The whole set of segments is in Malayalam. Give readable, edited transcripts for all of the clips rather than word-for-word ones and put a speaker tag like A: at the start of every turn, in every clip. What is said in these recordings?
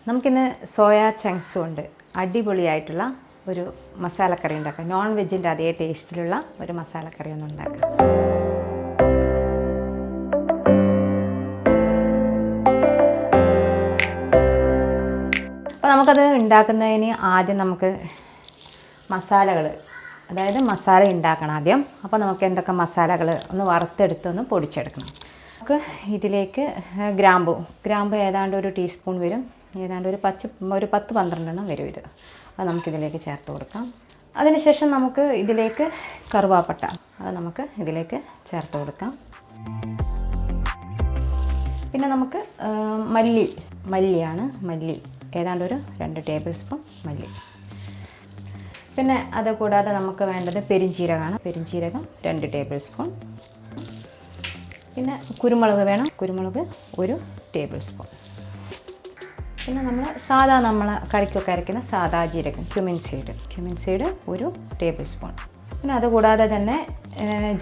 A: നമുക്കിന്ന് സോയ ചങ്ക്സ് കൊണ്ട് അടിപൊളിയായിട്ടുള്ള ഒരു മസാലക്കറി ഉണ്ടാക്കാം. നോൺ വെജിൻ്റെ അതേ ടേസ്റ്റിലുള്ള ഒരു മസാലക്കറി ഒന്ന് ഉണ്ടാക്കാം. അപ്പോൾ നമുക്കത് ഉണ്ടാക്കുന്നതിന് ആദ്യം നമുക്ക് മസാലകൾ, അതായത് മസാല ഉണ്ടാക്കണം ആദ്യം. അപ്പോൾ നമുക്ക് എന്തൊക്കെ മസാലകൾ ഒന്ന് വറുത്തെടുത്ത് ഒന്ന് പൊടിച്ചെടുക്കണം. നമുക്ക് ഇതിലേക്ക് ഗ്രാമ്പു ഏതാണ്ട് ഒരു ടീസ്പൂൺ വരും, ഏതാണ്ട് ഒരു 10-12 എണ്ണം വരും ഇത്. അത് നമുക്കിതിലേക്ക് ചേർത്ത് കൊടുക്കാം. അതിനുശേഷം നമുക്ക് ഇതിലേക്ക് കറുവാപ്പട്ട, അത് നമുക്ക് ഇതിലേക്ക് ചേർത്ത് കൊടുക്കാം. പിന്നെ നമുക്ക് മല്ലി ഏതാണ്ട് ഒരു 2 ടേബിൾ സ്പൂൺ മല്ലി. പിന്നെ അതുകൂടാതെ നമുക്ക് വേണ്ടത് പെരിഞ്ജീരകമാണ്. പെരിഞ്ജീരകം 2 ടേബിൾ സ്പൂൺ. പിന്നെ കുരുമുളക് വേണം, കുരുമുളക് 1 ടേബിൾ സ്പൂൺ. പിന്നെ നമ്മൾ കറിക്കൊക്കെ അരയ്ക്കുന്ന സാദാ ജീരകം, ക്യുമിൻ സീഡ് 1 ടേബിൾ സ്പൂൺ. പിന്നെ അതുകൂടാതെ തന്നെ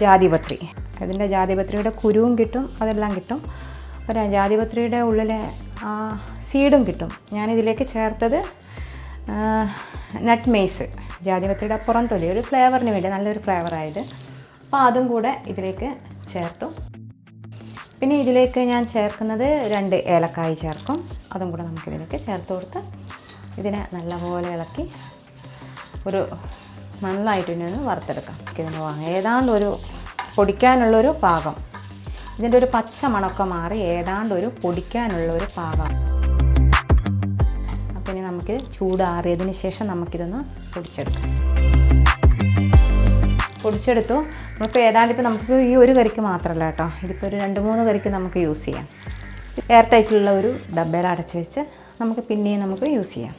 A: ജാതിപത്രി, അതിൻ്റെ ജാതിപത്രിയുടെ കുരുവും കിട്ടും, അതെല്ലാം കിട്ടും. അപ്പോൾ ജാതിപത്രിയുടെ ഉള്ളിലെ സീഡും കിട്ടും. ഞാനിതിലേക്ക് ചേർത്തത് നട്ട്മേസ്, ജാതിപത്രിയുടെ പുറം തൊലി, ഒരു ഫ്ലേവറിന് വേണ്ടി, നല്ലൊരു ഫ്ലേവറായത്. അപ്പോൾ അതും കൂടെ ഇതിലേക്ക് ചേർത്തു. പിന്നെ ഇതിലേക്ക് ഞാൻ ചേർക്കുന്നത് 2 ഏലക്കായ് ചേർക്കും. അതും കൂടെ നമുക്കിതിലേക്ക് ചേർത്ത് കൊടുത്ത് ഇതിനെ നല്ലപോലെ ഇളക്കി നന്നായിട്ട് ഇനി ഒന്ന് വറുത്തെടുക്കാം. ഇതിന് ഏതാണ്ട് ഒരു പൊടിക്കാനുള്ളൊരു പാകം, ഇതിൻ്റെ ഒരു പച്ച മണമൊക്കെ മാറി ഏതാണ്ട് ഒരു പൊടിക്കാനുള്ളൊരു പാകം. അപ്പോൾ ഇനി നമുക്ക് ചൂടാറിയതിന് ശേഷം നമുക്കിതൊന്ന് പൊടിച്ചെടുത്തു. നമ്മളിപ്പോൾ ഏതാണ്ട് ഇപ്പോൾ നമുക്ക് ഈ ഒരു കറിക്ക് മാത്രമല്ല കേട്ടോ, ഇതിപ്പോൾ ഒരു 2-3 കറിക്ക് നമുക്ക് യൂസ് ചെയ്യാം. എയർ ടൈറ്റിലുള്ള ഒരു ഡബ്ബയിൽ അടച്ച് വെച്ച് നമുക്ക് പിന്നെയും നമുക്ക് യൂസ് ചെയ്യാം.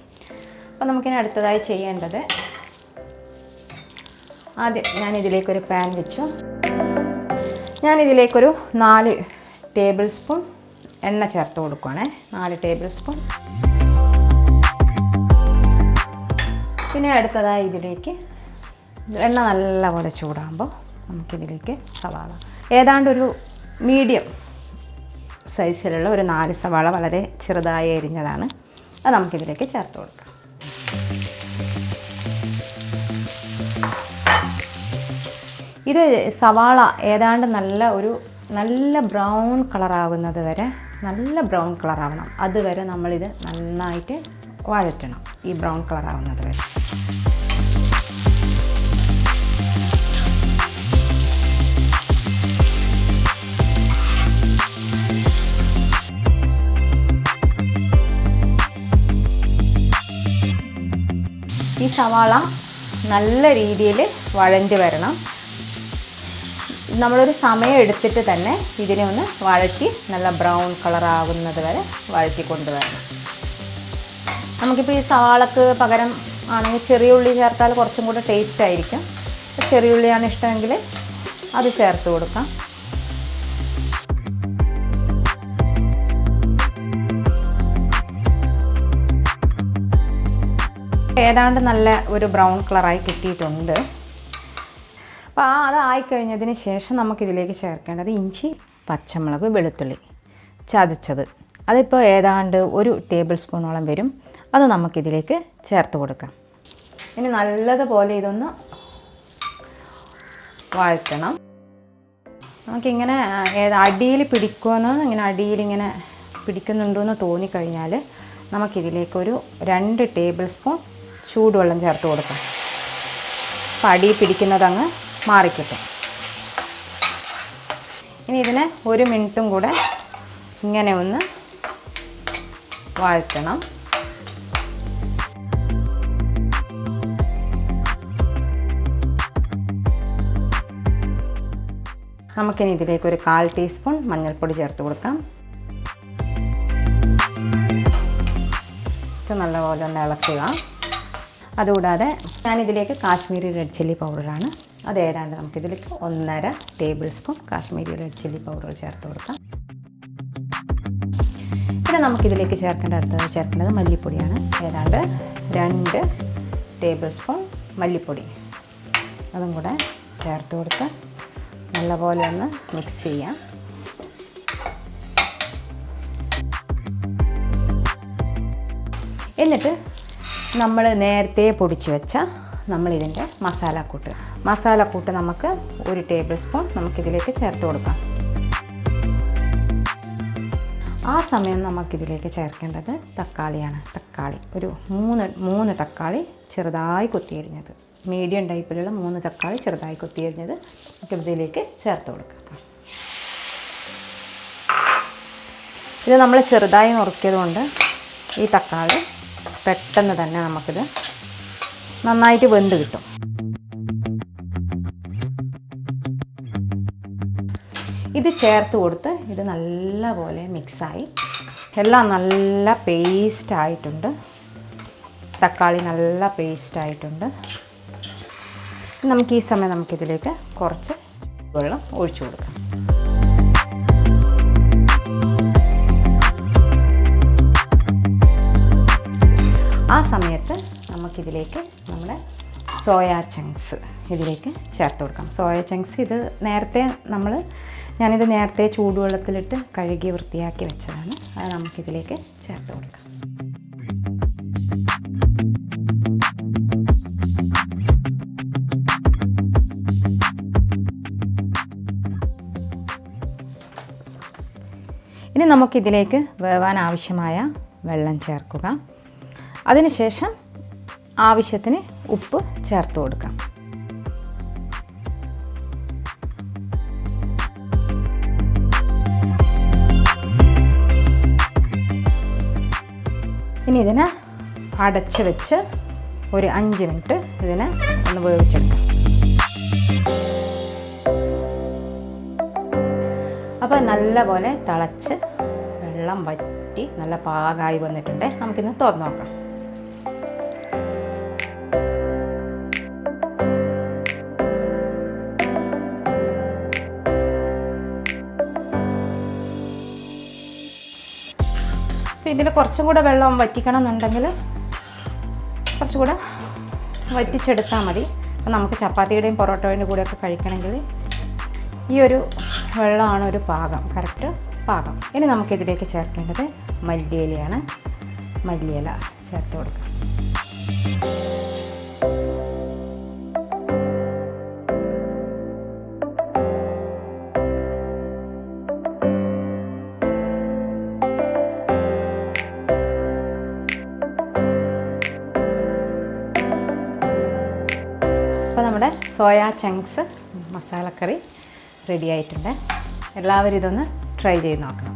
A: അപ്പോൾ നമുക്കിനി അടുത്തതായി ചെയ്യേണ്ടത്, ആദ്യം ഞാനിതിലേക്കൊരു പാൻ വെച്ചു. ഞാനിതിലേക്കൊരു 4 ടേബിൾ സ്പൂൺ എണ്ണ ചേർത്ത് കൊടുക്കുകയാണേ, 4 ടേബിൾ സ്പൂൺ. പിന്നെ അടുത്തതായി ഇതിലേക്ക് എണ്ണ നല്ലപോലെ ചൂടാകുമ്പോൾ നമുക്കിതിലേക്ക് സവാള, ഏതാണ്ട് ഒരു മീഡിയം സൈസിലുള്ള ഒരു 4 സവാള വളരെ ചെറുതായി അരിഞ്ഞതാണ്, അത് നമുക്കിതിലേക്ക് ചേർത്ത് കൊടുക്കാം. ഇത് സവാള ഏതാണ്ട് നല്ല ബ്രൗൺ കളറാകുന്നത് വരെ, നല്ല ബ്രൗൺ കളറാവണം, അതുവരെ നമ്മളിത് നന്നായിട്ട് വഴറ്റണം. ഈ ബ്രൗൺ കളറാവുന്നത് വരെ. ഈ സവാള നല്ല രീതിയിൽ വഴഞ്ഞ് വരണം. നമ്മളൊരു സമയം എടുത്തിട്ട് തന്നെ ഇതിനെ ഒന്ന് വഴറ്റി നല്ല ബ്രൗൺ കളറാകുന്നത് വരെ വഴറ്റി കൊണ്ടുവരണം. നമുക്കിപ്പോൾ ഈ സവാളക്ക് പകരം ആണെങ്കിൽ ചെറിയ ഉള്ളി ചേർത്താൽ കുറച്ചും കൂടെ ടേസ്റ്റ് ആയിരിക്കും. ചെറിയ ഉള്ളിയാണ് ഇഷ്ടമെങ്കിൽ അത് ചേർത്ത് കൊടുക്കാം. ഏതാണ്ട് നല്ല ഒരു ബ്രൗൺ കളറായി കിട്ടിയിട്ടുണ്ട്. അപ്പോൾ അതായിക്കഴിഞ്ഞതിന് ശേഷം നമുക്കിതിലേക്ക് ചേർക്കേണ്ടത് ഇഞ്ചി, പച്ചമുളക്, വെളുത്തുള്ളി ചതച്ചത്. അതിപ്പോൾ ഏതാണ്ട് 1 ടേബിൾ സ്പൂണോളം വരും. അത് നമുക്കിതിലേക്ക് ചേർത്ത് കൊടുക്കാം. ഇനി നല്ലതുപോലെ ഇതൊന്ന് വഴറ്റണം. നമുക്കിങ്ങനെ അടിയിൽ അടിയിലിങ്ങനെ പിടിക്കുന്നുണ്ടോയെന്ന് തോന്നിക്കഴിഞ്ഞാൽ നമുക്കിതിലേക്കൊരു 2 ടേബിൾ സ്പൂൺ ചൂടുവെള്ളം ചേർത്ത് കൊടുക്കാം. അപ്പോൾ അടി പിടിക്കുന്നതങ്ങ് മാറിക്കിട്ടും. ഇനി ഇതിനെ 1 മിനിറ്റും കൂടെ ഇങ്ങനെ ഒന്ന് വഴറ്റണം. നമുക്കിനി ഇതിലേക്ക് 1/4 ടീസ്പൂൺ മഞ്ഞൾപ്പൊടി ചേർത്ത് കൊടുക്കാം. ഇത് നല്ലപോലെ ഒന്ന് ഇളക്കുക. അതുകൂടാതെ ഞാനിതിലേക്ക് കാശ്മീരി റെഡ് ചില്ലി പൗഡറാണ്, അത് ഏതാണ്ട് നമുക്കിതിലേക്ക് 1.5 table spoon Kashmiri red chilli powder ചേർത്ത് കൊടുക്കാം. പിന്നെ നമുക്കിതിലേക്ക് ചേർക്കേണ്ടത് മല്ലിപ്പൊടിയാണ്, ഏതാണ്ട് 2 ടേബിൾ സ്പൂൺ മല്ലിപ്പൊടി. അതും കൂടെ ചേർത്ത് കൊടുത്ത് നല്ലപോലെ ഒന്ന് മിക്സ് ചെയ്യാം. എന്നിട്ട് നമ്മൾ നേരത്തെ പൊടിച്ച് വെച്ച നമ്മളിതിൻ്റെ മസാലക്കൂട്ട് നമുക്ക് 1 ടേബിൾ സ്പൂൺ നമുക്കിതിലേക്ക് ചേർത്ത് കൊടുക്കാം. ആ സമയം നമുക്കിതിലേക്ക് ചേർക്കേണ്ടത് തക്കാളിയാണ്. തക്കാളി ഒരു 3 തക്കാളി ചെറുതായി കൊത്തിയരിഞ്ഞത്, മീഡിയം ടൈപ്പിലുള്ള 3 തക്കാളി ചെറുതായി കൊത്തിയരിഞ്ഞത് നമുക്കിതിലേക്ക് ചേർത്ത് കൊടുക്കാം. ഇത് നമ്മൾ ചെറുതായി നുറുക്കിയത് കൊണ്ട് ഈ തക്കാളി പെട്ടെന്ന് തന്നെ നമുക്കിത് നന്നായിട്ട് വെന്ത് കിട്ടും. ഇത് ചേർത്ത് കൊടുത്ത് ഇത് നല്ലപോലെ മിക്സായി എല്ലാം നല്ല പേസ്റ്റ് ആയിട്ടുണ്ട്. തക്കാളി നല്ല പേസ്റ്റ് ആയിട്ടുണ്ട്. നമുക്ക് ഈ സമയം നമുക്കിതിലേക്ക് കുറച്ച് വെള്ളം ഒഴിച്ചു കൊടുക്കാം. ആ സമയത്ത് നമുക്കിതിലേക്ക് നമ്മുടെ സോയ ചങ്ക്സ് ഇതിലേക്ക് ചേർത്ത് കൊടുക്കാം. സോയ ചങ്ക്സ് ഇത് ഞാനിത് നേരത്തെ ചൂടുവെള്ളത്തിലിട്ട് കഴുകി വൃത്തിയാക്കി വെച്ചതാണ്. അത് നമുക്കിതിലേക്ക് ചേർത്ത് കൊടുക്കാം. ഇനി നമുക്കിതിലേക്ക് വേവാൻ ആവശ്യമായ വെള്ളം ചേർക്കുക. അതിനുശേഷം ആവശ്യത്തിന് ഉപ്പ് ചേർത്ത് കൊടുക്കാം. ഇനി ഇതിനെ അടച്ച് വെച്ച് ഒരു 5 മിനിറ്റ് ഇതിനെ ഒന്ന് വേവിച്ചെടുക്കാം. അപ്പോൾ നല്ലപോലെ തിളച്ച് വെള്ളം വറ്റി നല്ല പാകമായി വന്നിട്ടുണ്ട്. നമുക്കിന്ന് തുറന്ന് നോക്കാം. ഇതിൽ കുറച്ചും കൂടെ വെള്ളം വറ്റിക്കണം എന്നുണ്ടെങ്കിൽ കുറച്ചും കൂടെ വറ്റിച്ചെടുത്താൽ മതി. അപ്പോൾ നമുക്ക് ചപ്പാത്തിയുടെയും പൊറോട്ടയുടെയും കൂടെയൊക്കെ കഴിക്കണമെങ്കിൽ ഈ ഒരു വെള്ളമാണ് ഒരു പാകം, കറക്റ്റ് പാകം. ഇനി നമുക്കിതിലേക്ക് ചേർക്കേണ്ടത് മല്ലിയിലയാണ്. മല്ലിയില ചേർത്ത് കൊടുക്കാം. അപ്പോൾ നമ്മുടെ സോയ ചങ്ക്സ് മസാലക്കറി റെഡി ആയിട്ടുണ്ട്. എല്ലാവരും ഇതൊന്ന് ട്രൈ ചെയ്ത് നോക്കണം.